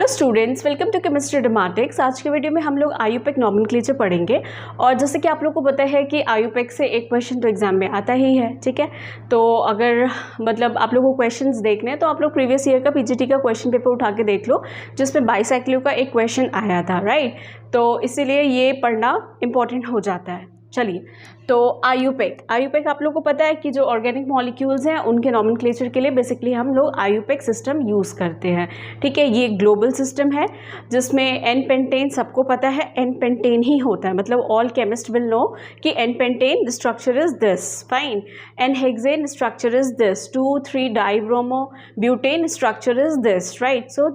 Students, welcome to chemistry dramatics. आज के video में हम लोग आयुपेक नॉमेनक्लेचर पढ़ेंगे। और जैसे कि आप लोग को पता है कि आयुपेक से एक क्वेश्चन तो एग्जाम में आता ही है, ठीक है। तो अगर मतलब आप लोगों को क्वेश्चंस देखने हैं तो आप लोग प्रीवियस ईयर का पीजीटी का क्वेश्चन पेपर उठा के देख लो, जिसमें बाइसाइक्लिक का एक क्वेश्चन आया था, राइट। तो इसीलिए ये पढ़ना इंपॉर्टेंट हो जाता है। चलिए, तो आयुपेक आप लोग को पता है कि जो ऑर्गेनिक मॉलिक्यूल्स हैं उनके नॉमेनक्लेचर के लिए बेसिकली हम लोग आयुपेक सिस्टम यूज़ करते हैं, ठीक है। ये ग्लोबल सिस्टम है जिसमें एन पेंटेन, सबको पता है एन पेंटेन ही होता है, मतलब ऑल केमिस्ट विल नो कि n pentane structure is this, fine. N hexane structure is this, 2,3 dibromo butane structure is this, right. So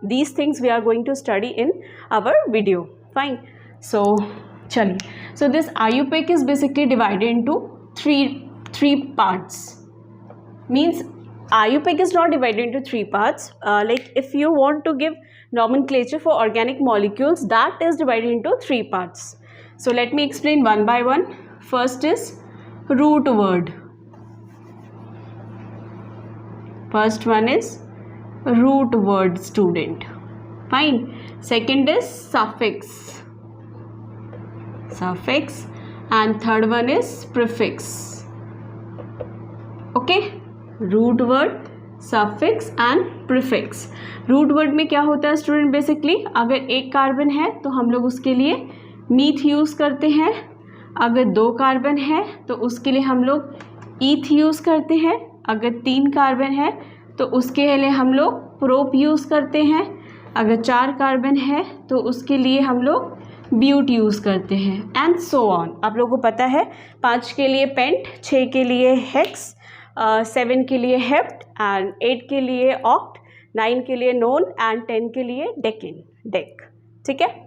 these things we are going to study in our video, fine. So चलिए, so this IUPAC is basically divided into three parts. Means IUPAC is not divided into three parts. Like if you want to give nomenclature for organic molecules, that is divided into three parts. So let me explain one by one. First is root word. First one is root word, student. Fine. Second is suffix. And third one is prefix. Okay, root word, suffix and prefix. root word में क्या होता है student, basically अगर एक carbon है तो हम लोग उसके लिए मीथ यूज़ करते हैं, अगर 2 कार्बन है तो उसके लिए हम लोग ईथ यूज़ करते हैं, अगर 3 कार्बन है तो उसके लिए हम लोग प्रोप यूज़ करते हैं, अगर 4 कार्बन है तो उसके लिए हम लोग ब्यूट यूज़ करते हैं, एंड सो ऑन। आप लोगों को पता है 5 के लिए पेंट, 6 के लिए हेक्स, 7 के लिए हेप्ट एंड 8 के लिए ऑक्ट, 9 के लिए नोन एंड 10 के लिए डेक, ठीक है।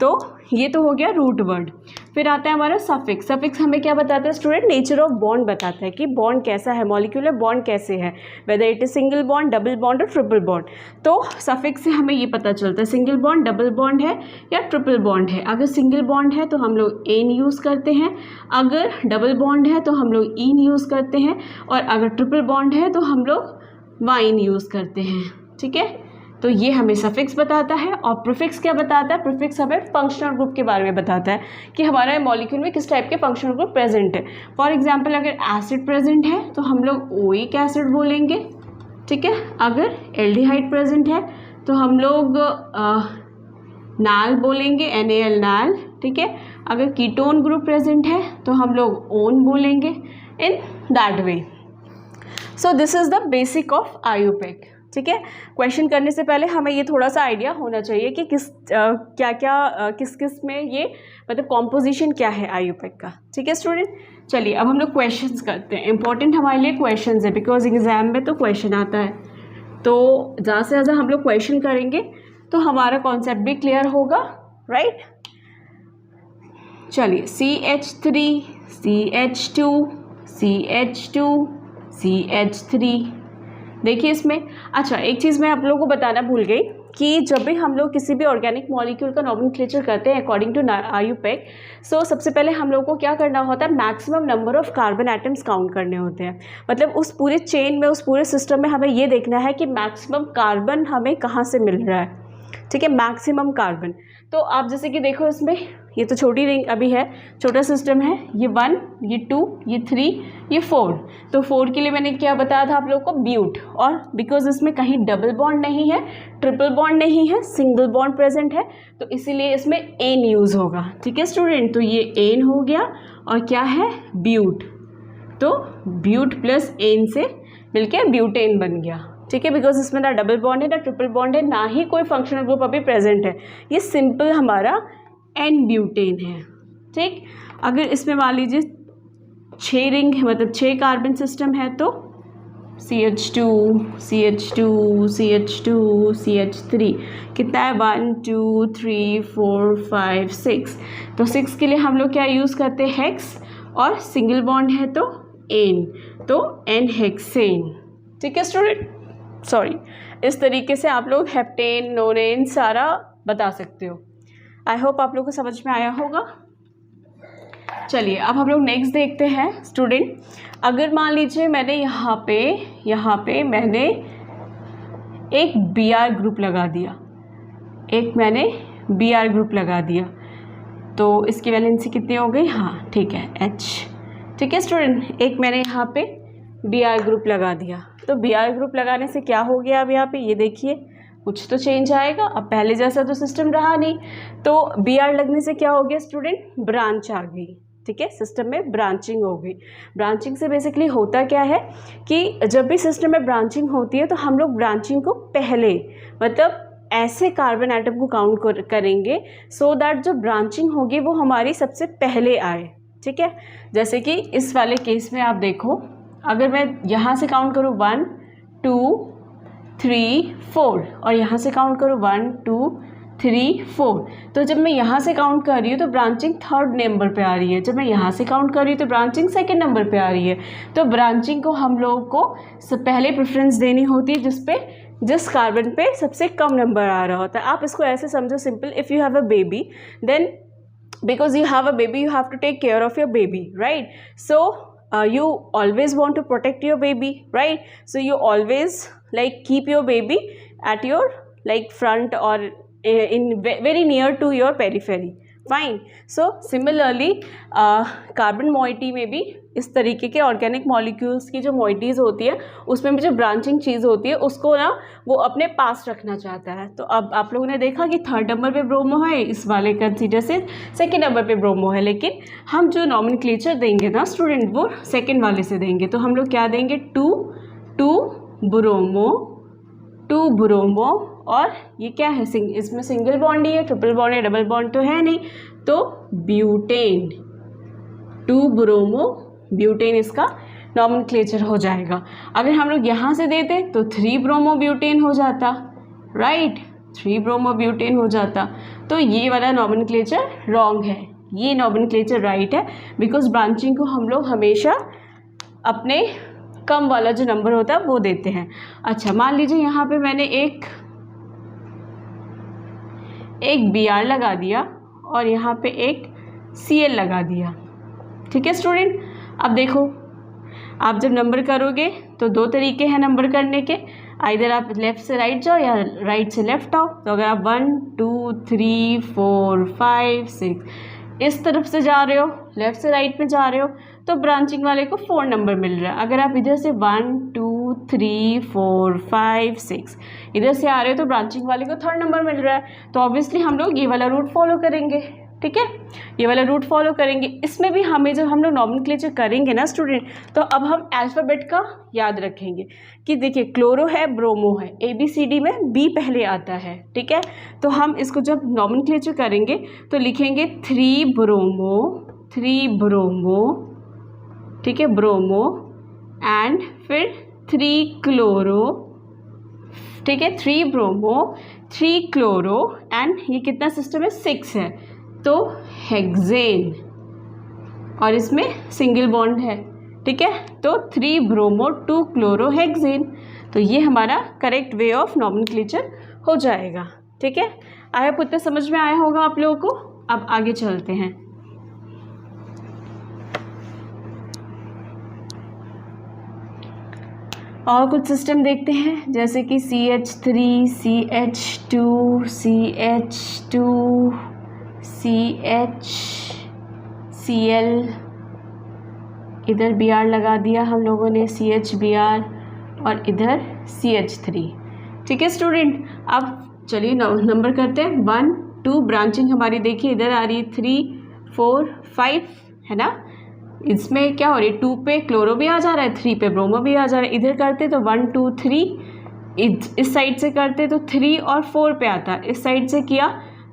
तो ये तो हो गया रूट वर्ड। फिर आता है हमारा सफिक्स। सफिक्स हमें क्या बताता है स्टूडेंट, नेचर ऑफ बॉन्ड बताता है कि बॉन्ड कैसा है, मॉलिक्यूलर बॉन्ड कैसे है, whether it is single bond, double bond और ट्रिपल बॉन्ड। तो सफिक्स से हमें ये पता चलता है सिंगल बॉन्ड, डबल बॉन्ड है या ट्रिपल बॉन्ड है। अगर सिंगल बॉन्ड है तो हम लोग एन यूज़ करते हैं, अगर डबल बॉन्ड है तो हम लोग ईन यूज़ करते हैं, और अगर ट्रिपल बॉन्ड है तो हम लोग वाइन यूज़ करते हैं, ठीक है। तो ये हमें सफिक्स बताता है। और प्रीफिक्स क्या बताता है, प्रीफिक्स हमें फंक्शनल ग्रुप के बारे में बताता है कि हमारे मॉलिक्यूल में किस टाइप के फंक्शनल ग्रुप प्रेजेंट है। फॉर एग्जांपल अगर एसिड प्रेजेंट है तो हम लोग ओइक एसिड बोलेंगे, ठीक है। अगर एल्डिहाइड प्रेजेंट है तो हम लोग नाल बोलेंगे, NaL नाल, ठीक है। अगर कीटोन ग्रुप प्रेजेंट है तो हम लोग ओन बोलेंगे, in that way. So this is the basic of IUPAC, ठीक है। क्वेश्चन करने से पहले हमें ये थोड़ा सा आइडिया होना चाहिए कि किस में ये मतलब कॉम्पोजिशन क्या है आयुपेक का, ठीक है स्टूडेंट। चलिए अब हम लोग क्वेश्चंस करते हैं। इंपॉर्टेंट हमारे लिए क्वेश्चंस है, बिकॉज एग्जाम में तो क्वेश्चन आता है, तो ज़्यादा से ज़्यादा हम लोग क्वेश्चन करेंगे तो हमारा कॉन्सेप्ट भी क्लियर होगा, राइट। चलिए CH3 CH2 CH2 CH3, देखिए इसमें। अच्छा, एक चीज़ मैं आप लोगों को बताना भूल गई कि जब भी हम लोग किसी भी ऑर्गेनिक मॉलिक्यूल का नॉमेनक्लेचर करते हैं अकॉर्डिंग टू आयुपेक, सो सबसे पहले हम लोग को क्या करना होता है, maximum number of carbon atoms count करने होते हैं। मतलब उस पूरे चेन में, उस पूरे सिस्टम में हमें ये देखना है कि मैक्सिमम कार्बन हमें कहाँ से मिल रहा है, ठीक है, मैक्सिमम कार्बन। तो आप जैसे कि देखो इसमें ये तो छोटी रिंग अभी है, छोटा सिस्टम है, ये 1, ये 2, ये 3, ये 4। तो 4 के लिए मैंने क्या बताया था आप लोग को, ब्यूट। और बिकॉज इसमें कहीं डबल बॉन्ड नहीं है, ट्रिपल बॉन्ड नहीं है, सिंगल बॉन्ड प्रेजेंट है, तो इसीलिए इसमें एन यूज़ होगा, ठीक है स्टूडेंट। तो ये एन हो गया और क्या है, ब्यूट। तो ब्यूट प्लस एन से मिलके ब्यूटेन बन गया, ठीक है। बिकॉज इसमें ना डबल बॉन्ड है, ना ट्रिपल बॉन्ड है, ना ही कोई फंक्शनल ग्रुप अभी प्रेजेंट है, ये सिंपल हमारा एन ब्यूटेन है, ठीक। अगर इसमें मान लीजिए 6 रिंग है, मतलब 6 कार्बन सिस्टम है, तो CH2 CH2 CH2 CH3 कितना है, 1 2 3 4 5 6। तो 6 के लिए हम लोग क्या यूज़ करते हैं, हेक्स, और सिंगल बॉन्ड है तो एन, तो एन हेक्सेन, ठीक है स्टूडेंट। सॉरी, इस तरीके से आप लोग हेप्टेन, नोनेन सारा बता सकते हो। आई होप आप लोग को समझ में आया होगा। चलिए अब हम लोग नेक्स्ट देखते हैं स्टूडेंट। अगर मान लीजिए मैंने यहाँ पे मैंने एक Br ग्रुप लगा दिया, एक मैंने Br ग्रुप लगा दिया, तो इसकी वैलेंसी कितनी हो गई, हाँ ठीक है H। ठीक है स्टूडेंट, एक मैंने यहाँ पे Br ग्रुप लगा दिया। तो Br ग्रुप लगाने से क्या हो गया, अब यहाँ पे ये देखिए कुछ तो चेंज आएगा, अब पहले जैसा तो सिस्टम रहा नहीं। तो Br लगने से क्या हो गया स्टूडेंट, ब्रांच आ गई। ठीक है, सिस्टम में ब्रांचिंग हो गई। ब्रांचिंग से बेसिकली होता क्या है कि जब भी सिस्टम में ब्रांचिंग होती है तो हम लोग ब्रांचिंग को पहले मतलब ऐसे कार्बन एटम को काउंट करेंगे सो दैट जो ब्रांचिंग होगी वो हमारी सबसे पहले आए। ठीक है, जैसे कि इस वाले केस में आप देखो, अगर मैं यहाँ से काउंट करूँ 1 2 3 4 और यहाँ से काउंट करूँ 1 2 3 4, तो जब मैं यहाँ से काउंट कर रही हूँ तो ब्रांचिंग थर्ड नंबर पे आ रही है, जब मैं यहाँ से काउंट कर रही हूँ तो ब्रांचिंग सेकंड नंबर पे आ रही है। तो ब्रांचिंग को हम लोगों को पहले प्रेफरेंस देनी होती है जिस कार्बन पे सबसे कम नंबर आ रहा होता है। आप इसको ऐसे समझो simple, if you have a baby then because you have a baby you have to take care of your baby, right? So you always want to protect your baby, right? So you always like keep your baby at your like front or in very near to your periphery, fine. So similarly carbon moiety में भी इस तरीके के organic molecules की जो moieties होती है उसमें भी जो ब्रांचिंग चीज़ होती है उसको ना वो अपने पास रखना चाहता है। तो अब आप लोगों ने देखा कि थर्ड नंबर पे ब्रोमो है, इस वाले कंसीडर से सेकंड नंबर पे ब्रोमो है, लेकिन हम जो नॉमेनक्लेचर देंगे ना स्टूडेंट वो सेकंड वाले से देंगे। तो हम लोग क्या देंगे, 2 ब्रोमो 2 ब्रोमो, और ये क्या है, इसमें सिंगल बॉन्ड ही है, ट्रिपल बॉन्ड है, डबल बॉन्ड तो है नहीं, तो ब्यूटेन 2 ब्रोमो ब्यूटेन इसका नॉमेनक्लेचर हो जाएगा। अगर हम लोग यहाँ से देते तो 3 ब्रोमो ब्यूटेन हो जाता, राइट, 3 ब्रोमो ब्यूटेन हो जाता। तो ये वाला नॉमेनक्लेचर रॉन्ग है, ये नॉमेनक्लेचर राइट है, बिकॉज ब्रांचिंग को हम लोग हमेशा अपने कम वाला जो नंबर होता है वो देते हैं। अच्छा, मान लीजिए यहाँ पे मैंने एक Br लगा दिया और यहाँ पे एक Cl लगा दिया। ठीक है स्टूडेंट, अब देखो आप जब नंबर करोगे तो 2 तरीके हैं नंबर करने के, आइधर आप लेफ़्ट से राइट जाओ या राइट से लेफ़्ट आओ। तो अगर आप 1 2 3 4 5 6 इस तरफ से जा रहे हो, लेफ़्ट से राइट में जा रहे हो, तो ब्रांचिंग वाले को 4 नंबर मिल रहा है। अगर आप इधर से 1 2 3 4 5 6 इधर से आ रहे हो तो ब्रांचिंग वाले को 3rd नंबर मिल रहा है। तो ऑब्वियसली हम लोग ये वाला रूट फॉलो करेंगे। ठीक है, ये वाला रूट फॉलो करेंगे। इसमें भी हमें जब हम लोग नॉमेनक्लेचर करेंगे ना स्टूडेंट, तो अब हम अल्फ़ाबेट का याद रखेंगे कि देखिए क्लोरो है, ब्रोमो है, ABCD में B पहले आता है। ठीक है, तो हम इसको जब नॉमेनक्लेचर करेंगे तो लिखेंगे 3 ब्रोमो, ठीक है, ब्रोमो, एंड फिर 3 क्लोरो, ठीक है, 3 ब्रोमो 3 क्लोरो, एंड ये कितना सिस्टम है, 6 है, तो हेक्सेन, और इसमें सिंगल बॉन्ड है। ठीक है, तो 3 ब्रोमो 2 क्लोरो हेक्सेन, तो ये हमारा करेक्ट वे ऑफ नॉमेनक्लेचर हो जाएगा। ठीक है, आई होप उतना समझ में आया होगा आप लोगों को। अब आगे चलते हैं। और कुछ सिस्टम देखते हैं, जैसे कि CH3 CH2 CH2 CH Cl, इधर Br लगा दिया हम लोगों ने, CHBr, और इधर CH3। ठीक है स्टूडेंट, अब चलिए नंबर करते हैं। 1 2 ब्रांचिंग हमारी देखिए इधर आ रही है, 3 4 5 है ना, इसमें क्या हो रही है, 2 पे क्लोरो भी आ जा रहा है, 3 पे ब्रोमो भी आ जा रहा है। इधर करते तो 1 2 3, इस साइड से करते तो 3 और 4 पे आता है, इस साइड से किया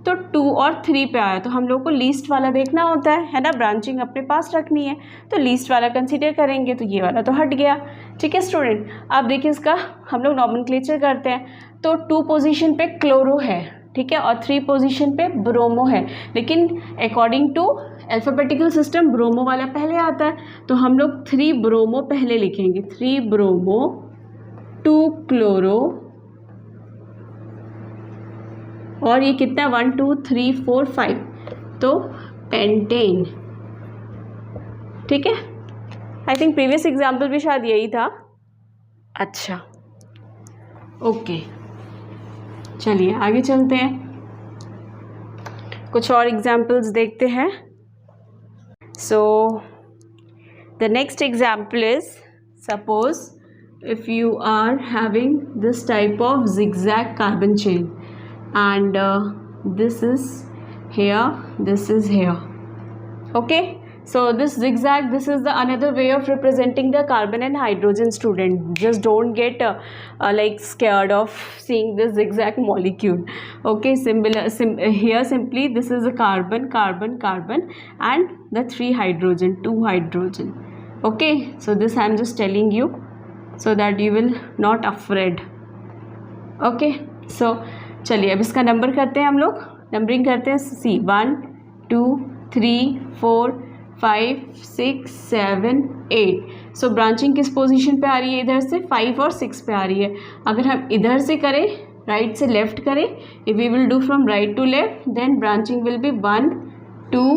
तो 2 और 3 पे आया। तो हम लोग को लीस्ट वाला देखना होता है ना, ब्रांचिंग अपने पास रखनी है, तो लीस्ट वाला कंसीडर करेंगे, तो ये वाला तो हट गया। ठीक है स्टूडेंट, अब देखिए इसका हम लोग नॉमेनक्लेचर करते हैं। तो 2 पोजीशन पे क्लोरो है, ठीक है, और 3 पोजीशन पे ब्रोमो है, लेकिन according to alphabetical system bromo वाला पहले आता है, तो हम लोग 3 ब्रोमो पहले लिखेंगे, 3 ब्रोमो 2 क्लोरो, और ये कितना 1 2 3 4 5, तो पेंटेन। ठीक है, आई थिंक प्रीवियस एग्जाम्पल भी शायद यही था। अच्छा ओके, चलिए आगे चलते हैं, कुछ और एग्जाम्पल्स देखते हैं. So the next example is, suppose if you are having this type of zigzag carbon chain and this is here, this is here. Okay, so this zigzag, this is the another way of representing the carbon and hydrogen. Student, just don't get like scared of seeing this zigzag molecule. Okay, here simply this is a carbon, carbon, carbon and the 3 hydrogen, 2 hydrogen. Okay, so this I am just telling you so that you will not afraid. Okay, so चलिए अब इसका number करते हैं, हम लोग numbering करते हैं. सी 1 2 3 4 5 6 7 8. सो branching किस पोजीशन पे आ रही है? इधर से 5 और 6 पे आ रही है. अगर हम इधर से करें, राइट से लेफ्ट करें, if we will do from right to left, then branching will be 1 2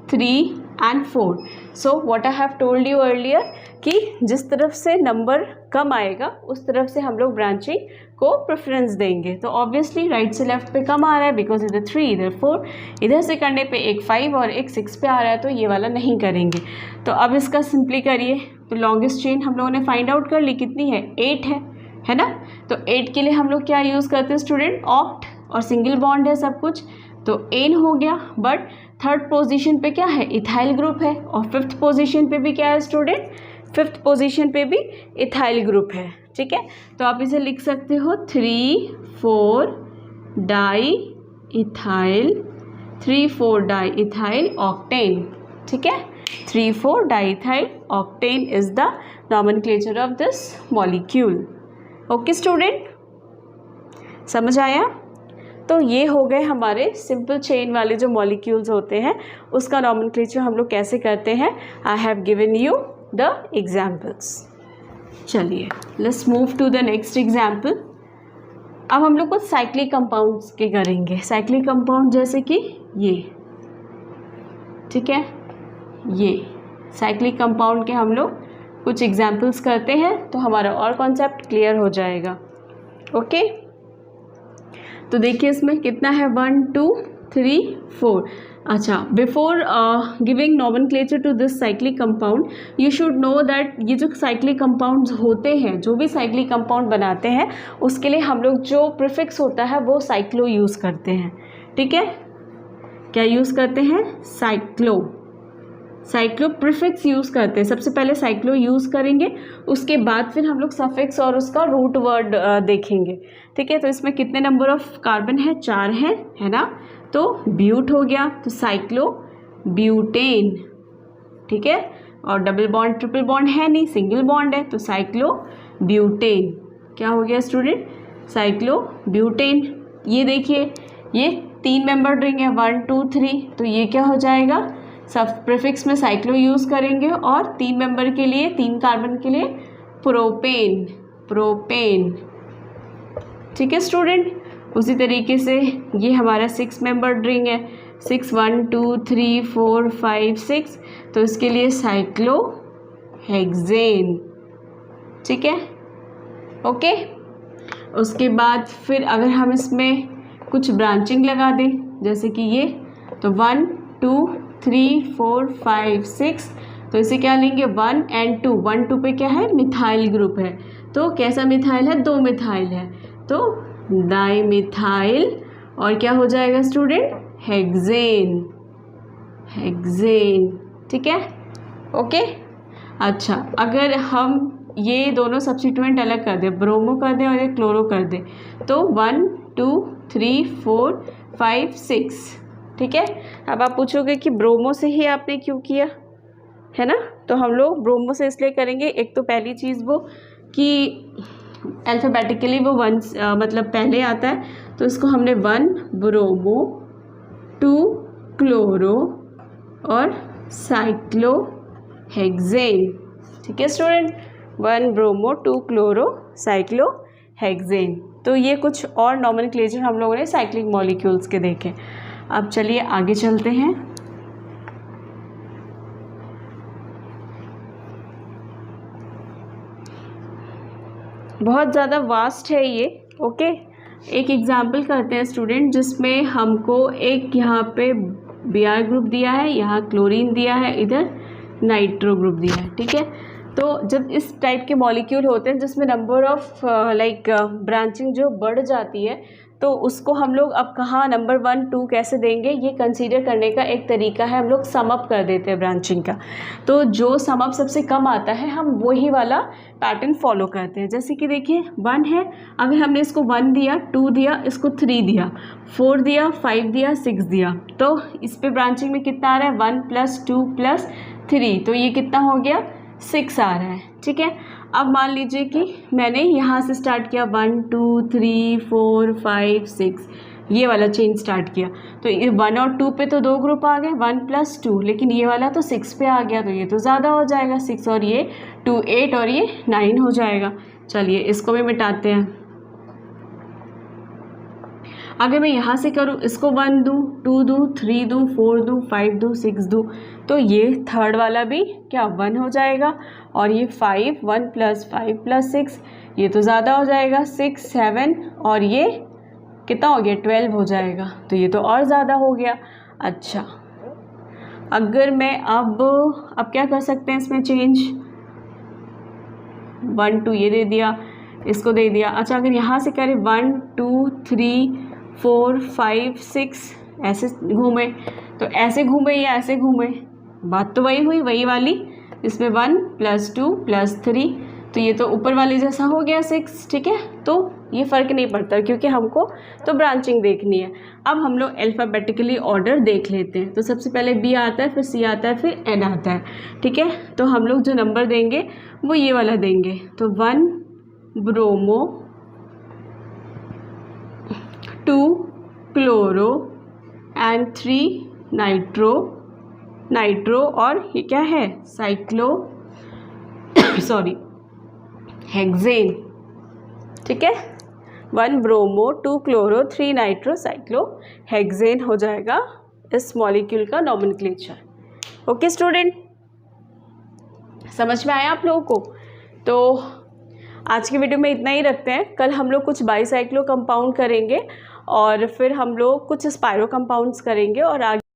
3 and 4. So what I have told you earlier कि जिस तरफ से नंबर कम आएगा उस तरफ से हम लोग ब्रांचिंग को प्रेफरेंस देंगे. तो ऑब्वियसली राइट से लेफ्ट पे कम आ रहा है बिकॉज इधर 3 इधर 4, इधर से करने पे एक 5 और एक 6 पे आ रहा है, तो ये वाला नहीं करेंगे. तो अब इसका सिंपली करिए. तो लॉन्गेस्ट चेन हम लोगों ने फाइंड आउट कर ली, कितनी है? 8 है ना. तो 8 के लिए हम लोग क्या यूज़ करते हैं स्टूडेंट? ऑक्ट, और सिंगल बॉन्ड है सब कुछ, तो एन हो गया. बट थर्ड पोजीशन पे क्या है? इथाइल ग्रुप है. और फिफ्थ पोजीशन पे भी क्या है स्टूडेंट? फिफ्थ पोजीशन पे भी इथाइल ग्रुप है. ठीक है, तो आप इसे लिख सकते हो 3,4 di ethyl, 3,4 di ethyl octane. ठीक है, 3,4 di ethyl octane is the nomenclature of this molecule. Okay student, समझ आया? तो ये हो गए हमारे सिंपल चेन वाले जो मॉलिक्यूल्स होते हैं, उसका नॉमेनक्लेचर हम लोग कैसे करते हैं. I have given you the examples. चलिए let's move to the next example. अब हम लोग कुछ साइक्लिक कंपाउंड्स के करेंगे. साइक्लिक कंपाउंड जैसे कि ये, ठीक है, ये साइक्लिक कंपाउंड के हम लोग कुछ एग्जाम्पल्स करते हैं तो हमारा और कॉन्सेप्ट क्लियर हो जाएगा. ओके, तो देखिए इसमें कितना है? 1 2 3 4. अच्छा, before giving nomenclature to this cyclic compound you should know that ये जो साइक्लिक कंपाउंड्स होते हैं, जो भी साइक्लिक कंपाउंड बनाते हैं, उसके लिए हम लोग जो प्रीफिक्स होता है वो साइक्लो यूज़ करते हैं. ठीक है, क्या यूज़ करते हैं? साइक्लो. साइक्लो प्रीफिक्स यूज़ करते हैं. सबसे पहले साइक्लो यूज़ करेंगे, उसके बाद फिर हम लोग सफिक्स और उसका रूट वर्ड देखेंगे. ठीक है, तो इसमें कितने नंबर ऑफ कार्बन है? 4 है ना. तो ब्यूट हो गया, तो साइक्लो ब्यूटेन. ठीक है, और डबल बॉन्ड ट्रिपल बॉन्ड है नहीं, सिंगल बॉन्ड है, तो साइक्लो ब्यूटेन. क्या हो गया स्टूडेंट? Cyclo butane. ये देखिए, ये 3 मेंबर रिंग है, 1 2 3, तो ये क्या हो जाएगा? सब प्रीफिक्स में साइक्लो यूज़ करेंगे और 3 मेंबर के लिए, 3 कार्बन के लिए प्रोपेन. प्रोपेन. ठीक है स्टूडेंट. उसी तरीके से ये हमारा 6 मेंबर रिंग है, 6 1 2 3 4 5 6, तो इसके लिए साइक्लो हेक्सेन. ठीक है, ओके. उसके बाद फिर अगर हम इसमें कुछ ब्रांचिंग लगा दें, जैसे कि ये, तो 1 2 3 4 5 6, तो इसे क्या लेंगे? 1 and 2. 1 2 पे क्या है? मिथाइल ग्रुप है. तो कैसा मिथाइल है? 2 मिथाइल है, तो डाइमिथाइल. और क्या हो जाएगा स्टूडेंट? हेक्सेन. हेक्सेन. ठीक है, ओके. अच्छा, अगर हम ये दोनों सब्स्टिट्यूएंट अलग कर दें, ब्रोमो कर दें और ये क्लोरो कर दें, तो 1 2 3 4 5 6. ठीक है, अब आप पूछोगे कि ब्रोमो से ही आपने क्यों किया, है ना. तो हम लोग ब्रोमो से इसलिए करेंगे, एक तो पहली चीज़ वो कि अल्फ़ाबेटिकली वो 1 मतलब पहले आता है, तो इसको हमने 1 ब्रोमो, 2 क्लोरो और साइक्लो हेक्सेन. ठीक है student, 1 bromo 2 chloro cyclo hexane. तो ये कुछ और नॉमेनक्लेचर हम लोगों ने साइक्लिक मॉलिक्यूल्स के देखे. अब चलिए आगे चलते हैं. बहुत ज़्यादा वास्ट है ये. ओके, एक एग्जाम्पल करते हैं स्टूडेंट, जिसमें हमको एक यहाँ पे Br ग्रुप दिया है, यहाँ क्लोरीन दिया है, इधर नाइट्रो ग्रुप दिया है, ठीक है। तो जब इस टाइप के मॉलिक्यूल होते हैं जिसमें नंबर ऑफ ब्रांचिंग जो बढ़ जाती है, तो उसको हम लोग अब कहाँ नंबर 1 2 कैसे देंगे, ये कंसीडर करने का एक तरीका है, हम लोग सम अप कर देते हैं ब्रांचिंग का। तो जो सम अप सबसे कम आता है हम वही वाला पैटर्न फॉलो करते हैं। जैसे कि देखिए 1 है, अगर हमने इसको 1 दिया, 2 दिया, इसको 3 दिया, 4 दिया, 5 दिया, 6 दिया, तो इस पे ब्रांचिंग में कितना आ रहा है 1 + 2 + 3, तो ये कितना हो गया 6 आ रहा है, ठीक है। अब मान लीजिए कि मैंने यहाँ से स्टार्ट किया 1 2 3 4 5 6, ये वाला चेन स्टार्ट किया, तो ये 1 और 2 पे तो 2 ग्रुप आ गए 1 + 2, लेकिन ये वाला तो 6 पे आ गया, तो ये तो ज़्यादा हो जाएगा 6 और ये 2 8 और ये 9 हो जाएगा। चलिए इसको भी मिटाते हैं। अगर मैं यहाँ से करूँ, इसको 1 दूँ, 2 दूँ, 3 दूँ, 4 दूँ, 5 दूँ, 6 दूँ, तो ये थर्ड वाला भी क्या 1 हो जाएगा, और ये 5 1 + 5 + 6, ये तो ज़्यादा हो जाएगा 6 7, और ये कितना हो गया 12 हो जाएगा, तो ये तो और ज़्यादा हो गया। अच्छा, अगर मैं अब क्या कर सकते हैं इसमें चेंज, 1 2 ये दे दिया, इसको दे दिया। अच्छा, अगर यहाँ से करें 1 2 3 4 5 6, ऐसे घूमे, तो ऐसे घूमे या ऐसे घूमे, बात तो वही हुई, वही वाली। इसमें 1 + 2 + 3, तो ये तो ऊपर वाले जैसा हो गया 6, ठीक है। तो ये फ़र्क नहीं पड़ता क्योंकि हमको तो ब्रांचिंग देखनी है। अब हम लोग अल्फ़ाबेटिकली ऑर्डर देख लेते हैं। तो सबसे पहले B आता है, फिर C आता है, फिर N आता है, ठीक है। तो हम लोग जो नंबर देंगे वो ये वाला देंगे। तो 1 ब्रोमो, 2 क्लोरो एंड 3 नाइट्रो, और ये क्या है हेक्सेन, ठीक है। 1 ब्रोमो, 2 क्लोरो, 3 नाइट्रो, हेक्सेन हो जाएगा इस मॉलिक्यूल का नॉमेनक्लेचर। ओके स्टूडेंट, समझ में आया आप लोगों को? तो आज की वीडियो में इतना ही रखते हैं। कल हम लोग कुछ बाईसाइक्लो कंपाउंड करेंगे और फिर हम लोग कुछ स्पायरो कंपाउंड्स करेंगे और आगे